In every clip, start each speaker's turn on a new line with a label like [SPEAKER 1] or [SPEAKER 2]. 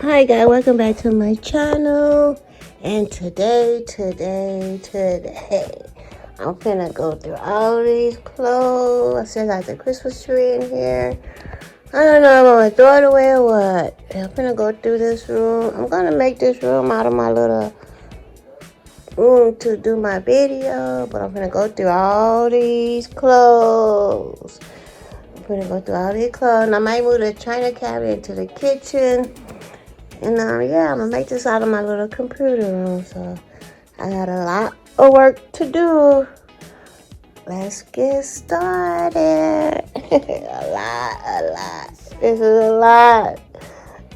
[SPEAKER 1] Hi guys, welcome back to my channel. And today, I'm finna go through all these clothes. I still got the Christmas tree in here. I don't know if I'm gonna throw it away or what. I'm finna go through this room. I'm gonna make this room out of my little room to do my video, but I'm finna go through all these clothes. I'm finna go through all these clothes. And I might move the china cabinet into the kitchen. And yeah, I'm gonna make this out of my little computer room. So I got a lot of work to do. Let's get started. a lot. This is a lot.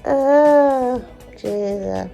[SPEAKER 1] Oh, Jesus.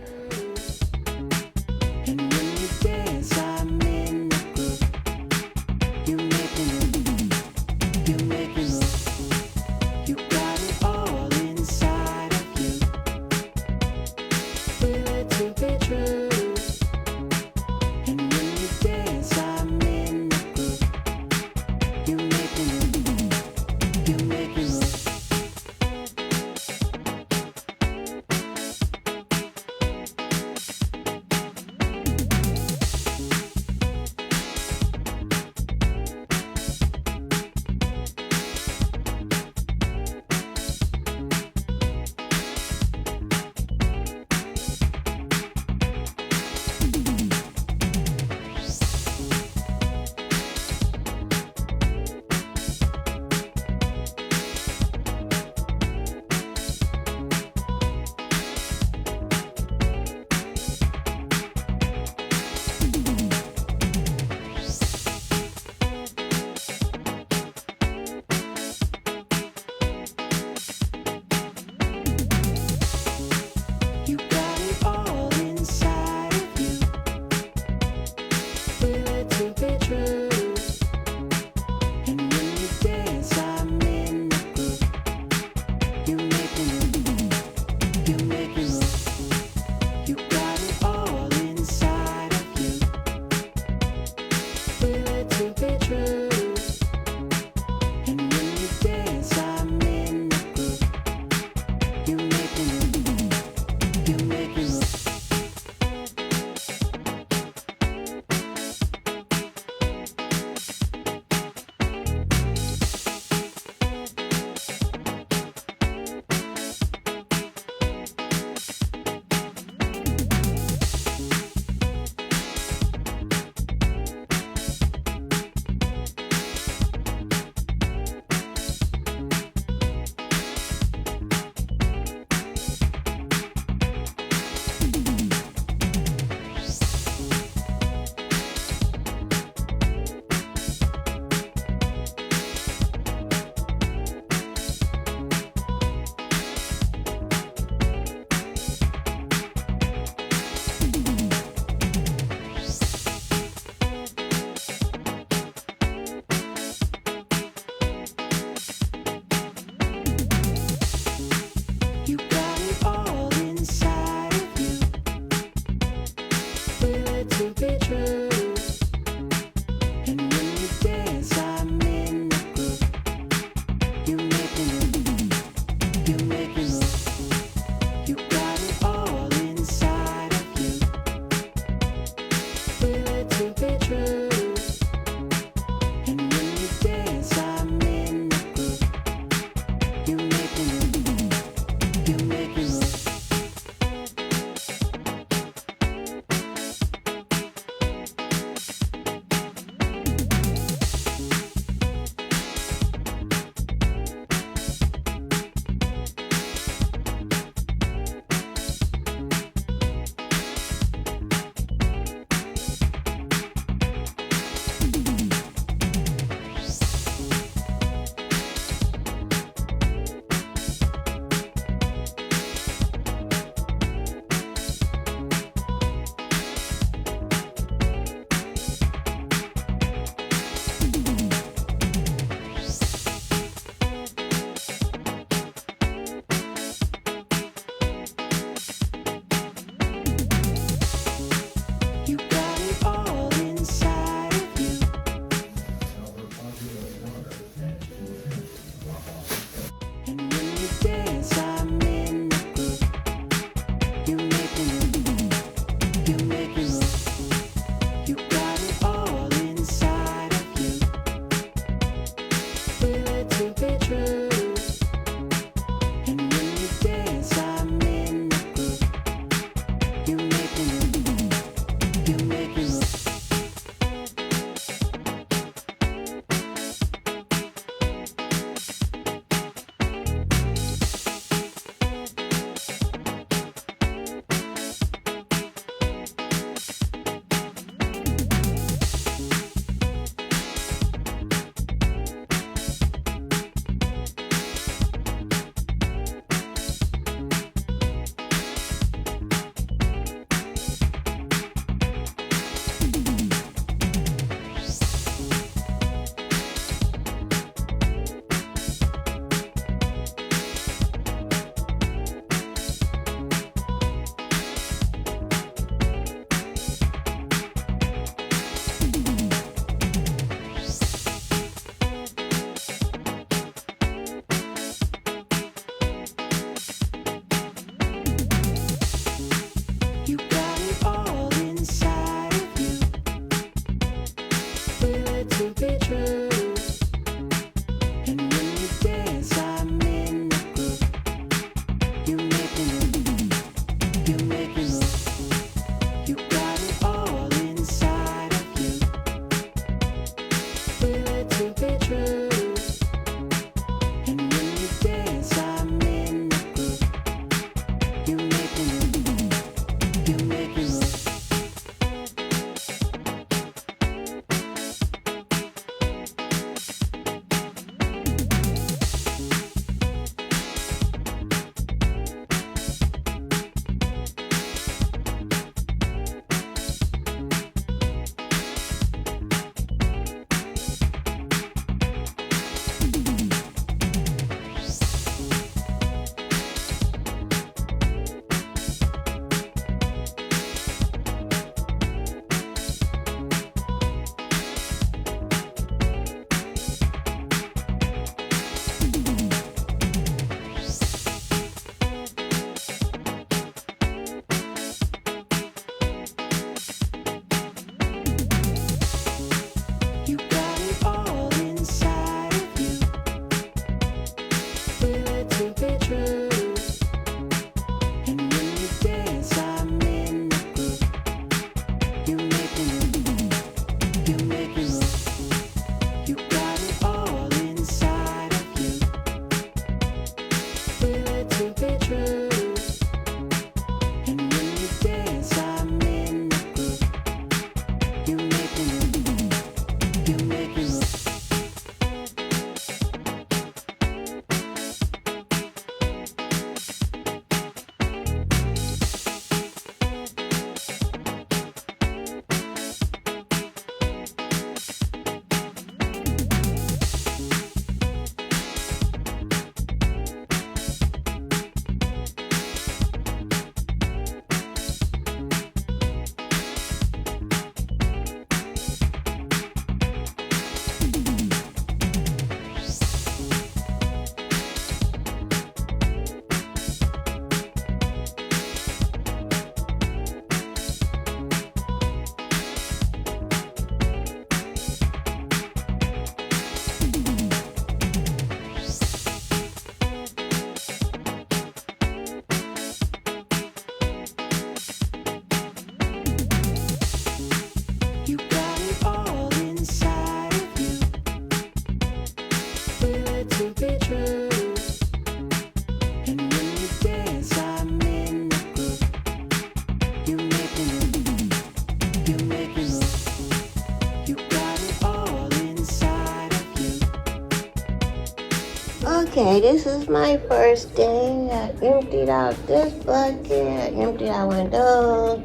[SPEAKER 1] Okay, this is my first day. I emptied out this bucket, I emptied out one of those,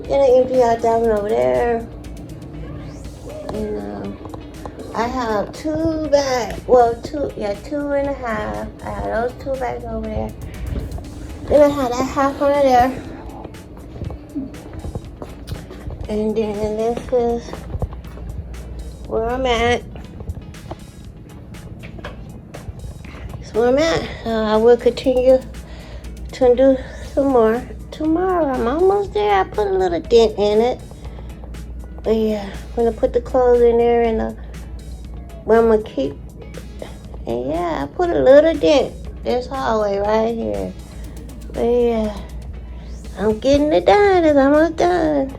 [SPEAKER 1] then I emptied out that one over there. And I have 2 bags. Well, 2.5. I have those 2 bags over there. Then I have that half under there. And then this is where I'm at. That's where I'm at. So I will continue to do some more tomorrow. I'm almost there. I put a little dent in it. But yeah, I'm gonna put the clothes in there and where I'm gonna keep. And yeah, I put a little dent this hallway right here. But yeah, I'm getting it done. It's almost done.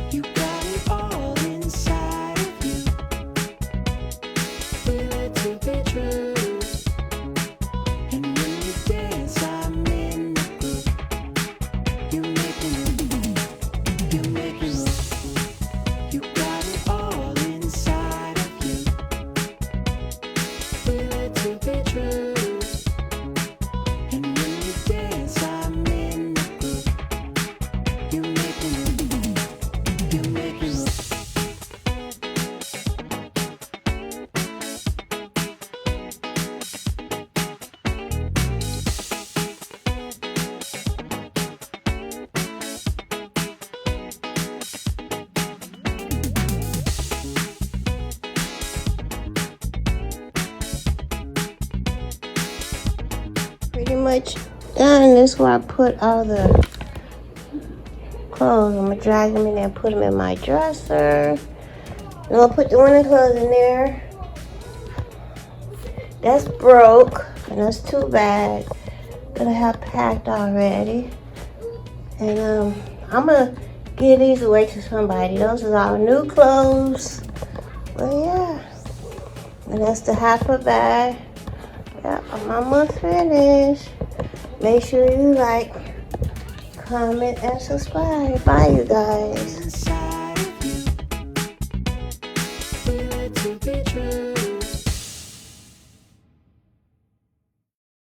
[SPEAKER 2] You got it all inside of you. Feel it to be true. And when you dance, I'm in the groove. You make me move. You make me move. You got it all inside of you. Feel it to be true. And when you dance, I'm in the groove. You make me move. You make me move.
[SPEAKER 1] Pretty much done. This is where I put all the clothes. I'm gonna drag them in there and put them in my dresser. And I'll put the winter clothes in there. That's broke, and that's 2 bags that I have packed already. And I'm gonna give these away to somebody. Those are all new clothes. Well, yeah. And that's the half a bag. Yeah, I'm almost finished. Make sure you like, comment, and subscribe. Bye, you guys.